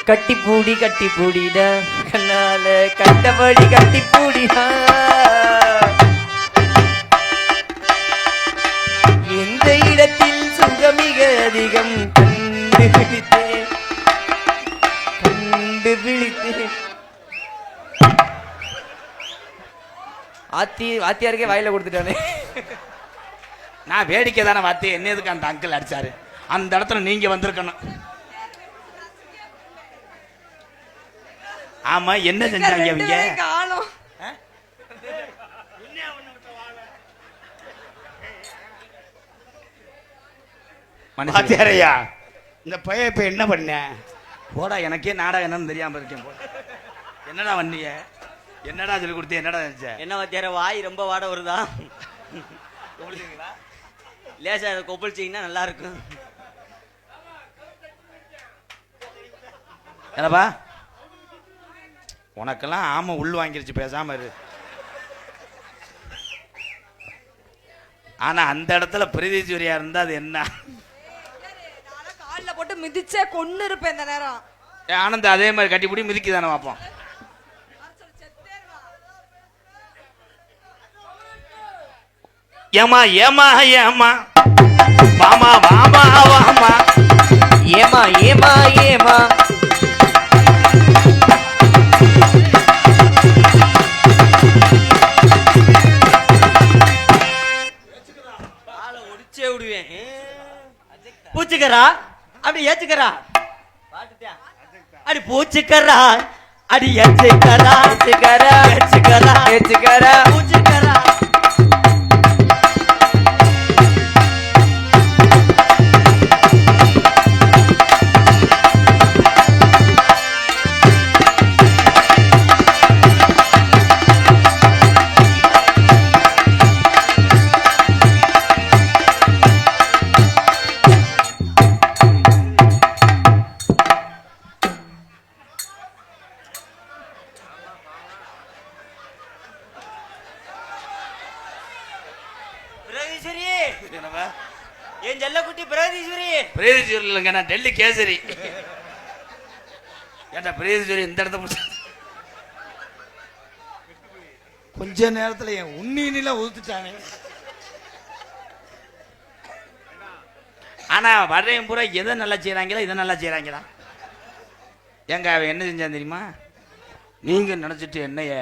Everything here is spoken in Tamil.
கட்டி பூடிடா கண்ணால கண்டபடி கட்டி பூடிடா எந்த இடத்தில் சுகமிக அதிகம் கண்டுபிடித்தேன் வாத்தியாருக்கே வாயில கொடுத்துட்டானே. நான் வேடிக்கை தானே வாத்தி, என்ன எதுக்கு அந்த அங்கிள் அடிச்சாரு? அந்த இடத்துல நீங்க வந்திருக்கணும். ஆமா, என்ன செஞ்சாங்க இவங்க? வாத்தியாரையா, இந்த பையன் இப்ப என்ன பண்ண? போடா, எனக்கே நாடகம் என்னன்னு தெரியாம இருக்கேன். என்னடா வண்டிய, என்னடா சொல்லி கொடுத்து, என்னடா நினைச்ச? என்ன வாத்தியார, வாய் ரொம்ப வாட வருதா? லேசா கொப்பளிச்சிங்கன்னா நல்லா இருக்கும். என்னப்பா உனக்கெல்லாம் ஆமா உள் வாங்கிருச்சு, பேசாம இரு. ஆனா அந்த இடத்துல பிரதீஸ்வரியா இருந்தா அது என்ன? காலில் போட்டு மிதிச்சே கொன்னு இருப்பேன் இந்த நேரம். ஆனந்த் அதே மாதிரி கட்டிப்பிடி மிதிக்கி தானே பார்ப்போம். ஏமா ஏமா ஏமா வாமா வாமா வாமா ஏமா ஏமா ஏமா ஒடிச்சே விடுவேன். பூச்சிக்கரா அப்படி ஏச்சுக்கரா, அடி பூச்சிக்கரா அடி ஏச்சுக்கரா ஏச்சுக்கரா ஏச்சுக்கரா ஏச்சுக்கரா பூச்சிக்கரா. என் செல்லக்குட்டி பிரகதீஸ்வரி. பிரகதீஸ்வரி இல்லைங்க, நான் டெல்லி கேசரி. ஏன்டா பிரகதீஸ்வரி இந்த இடத்த கொஞ்ச நேரத்துல என் உண்ணிலாம் ஊத்துட்டானே. ஆனா வரையும் பூரா எதை நல்லா செய்யறாங்களா, இதை நல்லா செய்யறாங்களா? ஏங்க அவன் என்ன செஞ்சான் தெரியுமா? நீங்க நினைச்சிட்டு என்னைய